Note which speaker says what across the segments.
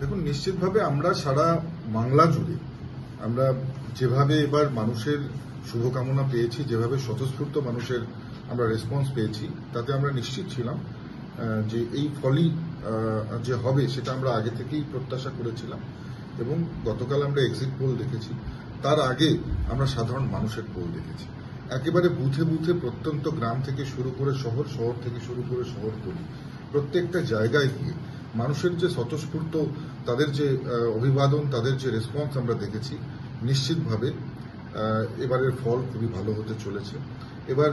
Speaker 1: দেখুন, নিশ্চিতভাবে আমরা সারা বাংলা জুড়ে আমরা যেভাবে এবার মানুষের শুভকামনা পেয়েছি, যেভাবে স্বতঃস্ফূর্ত মানুষের আমরা রেসপন্স পেয়েছি, তাতে আমরা নিশ্চিত ছিলাম যে এই ফলই যে হবে সেটা আমরা আগে থেকেই প্রত্যাশা করেছিলাম। এবং গতকাল আমরা এক্সিট পোল দেখেছি, তার আগে আমরা সাধারণ মানুষের পোল দেখেছি। একেবারে বুথে বুথে প্রত্যন্ত গ্রাম থেকে শুরু করে শহর, শহর থেকে শুরু করে শহরতলি, প্রত্যেকটা জায়গায় গিয়ে মানুষের যে স্বতঃস্ফূর্ত তাদের যে অভিবাদন, তাদের যে রেসপন্স আমরা দেখেছি, নিশ্চিতভাবে এবারের ফল খুবই ভালো হতে চলেছে। এবার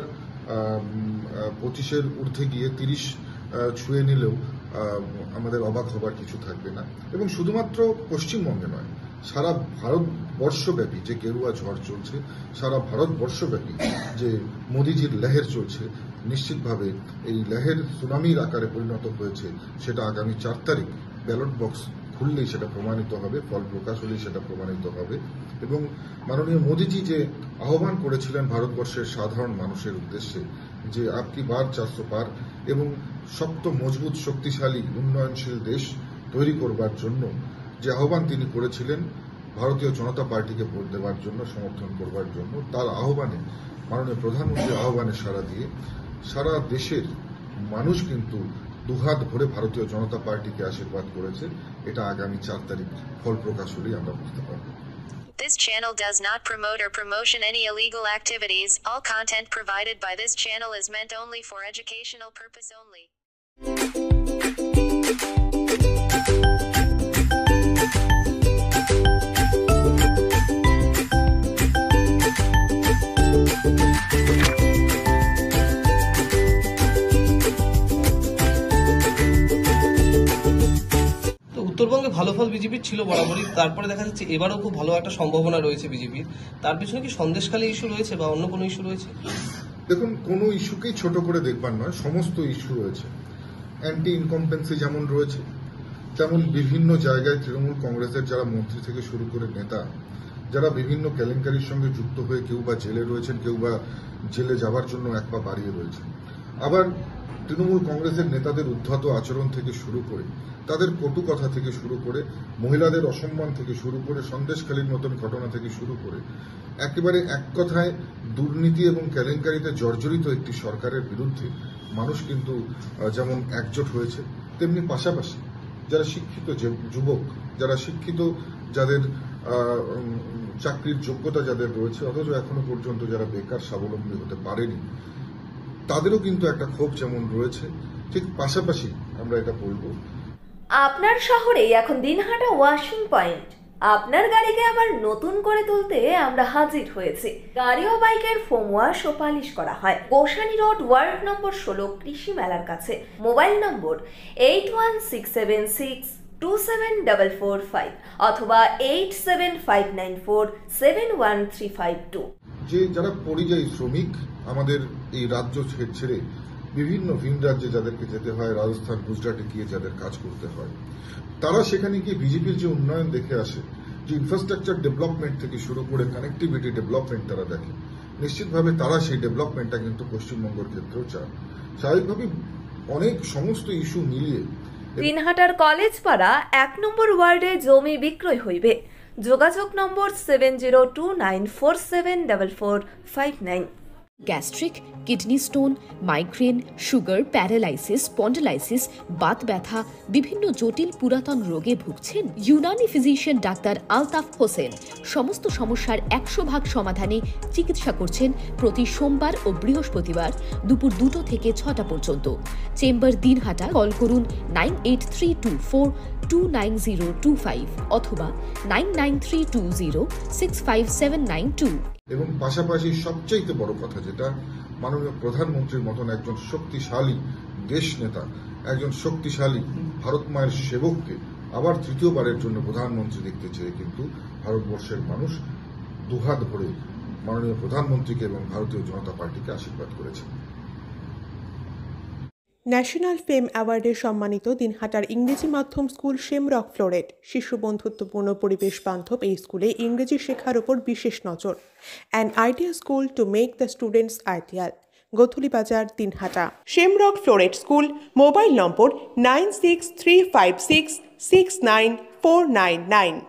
Speaker 1: 25-এর ঊর্ধ্বে গিয়ে 30 ছুঁয়ে নিলেও আমাদের অবাক হবার কিছু থাকবে না। এবং শুধুমাত্র পশ্চিমবঙ্গে নয়, সারা ভারতবর্ষব্যাপী যে গেরুয়া ঝড় চলছে, সারা ভারতবর্ষব্যাপী যে মোদিজির লেহের চলছে, নিশ্চিতভাবে এই লেহের সুনামির আকারে পরিণত হয়েছে, সেটা আগামী 4 তারিখ ব্যালট বক্স খুললেই সেটা প্রমাণিত হবে, ফল প্রকাশ হলেই সেটা প্রমাণিত হবে। এবং মাননীয় মোদিজি যে আহ্বান করেছিলেন ভারতবর্ষের সাধারণ মানুষের উদ্দেশ্যে, যে আপকি বার 400 পার, এবং শক্ত, মজবুত, শক্তিশালী, উন্নয়নশীল দেশ তৈরি করবার জন্য যে আহ্বান তিনি করেছিলেন ভারতীয় জনতা পার্টিকে ভোট দেওয়ার জন্য, সমর্থন করবার জন্য, তার আহ্বানে, মাননীয় প্রধানমন্ত্রীর আহ্বানে সাড়া দিয়ে সারা দেশের মানুষ কিন্তু দুহাত ভরে ভারতীয় জনতা পার্টিকে আশীর্বাদ করেছে। এটা আগামী 4 তারিখ ফল প্রকাশ হলেই আমরা বুঝতে পারব।
Speaker 2: This channel does not promote or promotion any illegal activities. All content provided by this channel is meant only for educational purpose only.
Speaker 3: উত্তরবঙ্গে ভালো ফল বিজেপির ছিল বরাবরই, তারপরে দেখা যাচ্ছে এবারও খুব ভালো একটা সম্ভাবনা রয়েছে বিজেপির। তার পিছনে কি সন্দেশখালী ইস্যু রয়েছে বা অন্য কোনো ইস্যু রয়েছে?
Speaker 1: দেখুন, কোনো ইস্যুকেই ছোট করে দেখবার নয়, সমস্ত ইস্যু রয়েছে। অ্যান্টি ইনকম্পেন্সি যেমন রয়েছে, তেমন বিভিন্ন জায়গায় তৃণমূল কংগ্রেসের যারা মন্ত্রী থেকে শুরু করে নেতা, যারা বিভিন্ন কেলেঙ্কারির সঙ্গে যুক্ত হয়ে কেউ বা জেলে রয়েছেন, কেউ বা জেলে যাবার জন্য এক পা বাড়িয়ে রয়েছেন। আবার তৃণমূল কংগ্রেসের নেতাদের উদ্ধত আচরণ থেকে শুরু করে, তাদের কটু কথা থেকে শুরু করে, মহিলাদের অসম্মান থেকে শুরু করে, সন্দেশখালীর মতন ঘটনা থেকে শুরু করে, একেবারে এক কথায় দুর্নীতি এবং কেলেঙ্কারিতে জর্জরিত একটি সরকারের বিরুদ্ধে মানুষ কিন্তু যেমন একজোট হয়েছে, তেমনি পাশাপাশি যারা শিক্ষিত যুবক, যারা শিক্ষিত, যাদের চাকরির যোগ্যতা যাদের রয়েছে, অথচ এখনো পর্যন্ত যারা বেকার, স্বাবলম্বী হতে পারেনি, তাদেরও কিন্তু একটা ক্ষোভ যেমন রয়েছে, ঠিক পাশাপাশি আমরা এটা বলবো,
Speaker 4: আপনার শহরে এখন দিনহাটা ওয়াশিং পয়েন্ট। আপনার গাড়িকে আবার নতুন করে তুলতে আমরা হাজির হয়েছি। গাড়ি ও বাইকের ফোম ওয়াশ ও পালিশ করা হয় গোসানি রোড, ওয়ার্ড নম্বর 16, কৃষি মেলার কাছে। মোবাইল নম্বর 8167627445 অথবা 8759471352।
Speaker 1: যে যারা পরিযায়ী শ্রমিক আমাদের এই রাজ্য ছেড়ে বিভিন্ন ভিন রাজ্যে যাদেরকে যেতে হয়, রাজস্থান, গুজরাটে গিয়ে যাদের কাজ করতে হয়, তারা সেখানে গিয়ে বিজেপির যে উন্নয়ন দেখে আসে, যে ইনফ্রাস্ট্রাকচার ডেভেলপমেন্ট থেকে শুরু করে কানেক্টিভিটি ডেভেলপমেন্ট তারা দেখে, নিশ্চিতভাবে তারা সেই ডেভেলপমেন্টটা কিন্তু পশ্চিমবঙ্গের ক্ষেত্রেও চান। স্বাভাবিকভাবেই অনেক সমস্ত ইস্যু মিলিয়ে
Speaker 4: দিনহাটার কলেজ পাড়া 1 নম্বর ওয়ার্ডে জমি বিক্রয় হইবে। যোগাযোগ নম্বর 7029474459।
Speaker 5: Gastric, kidney stone, migraine, sugar, paralysis, spondylosis, Baat ব্যথা, বিভিন্ন জটিল পুরাতন রোগে ভুগছেন? ইউনানি ফিজিশিয়ান ডাক্তার আলতাফ হোসেন সমস্ত সমস্যার 100% সমাধানে চিকিৎসা করছেন প্রতি সোমবার ও বৃহস্পতিবার দুপুর 2টো থেকে 6টা পর্যন্ত। চেম্বার দিনহাটা। কল করুন 9832429025 অথবা 9932065792।
Speaker 1: এবং পাশাপাশি সবচাইতে বড় কথা, যেটা মাননীয় প্রধানমন্ত্রীর মতন একজন শক্তিশালী দেশ নেতা, একজন শক্তিশালী ভারত মায়ের সেবককে আবার তৃতীয়বারের জন্য প্রধানমন্ত্রী দেখতে চেয়ে কিন্তু ভারতবর্ষের মানুষ দুহাত ভরে মাননীয় প্রধানমন্ত্রীকে এবং ভারতীয় জনতা পার্টিকে আশীর্বাদ করেছে।
Speaker 6: ন্যাশনাল ফেম অ্যাওয়ার্ডে সম্মানিত দিনহাটার ইংরেজি মাধ্যম স্কুল শেমরক ফ্লোরেট। শিশু বন্ধুত্বপূর্ণ পরিবেশ বান্ধব এই স্কুলে ইংরেজি শেখার ওপর বিশেষ নজর। An ideal school to make the students ideal. Gothuli বাজার, Dinhata. Shamrock Floret school. Mobile number 963567 69499।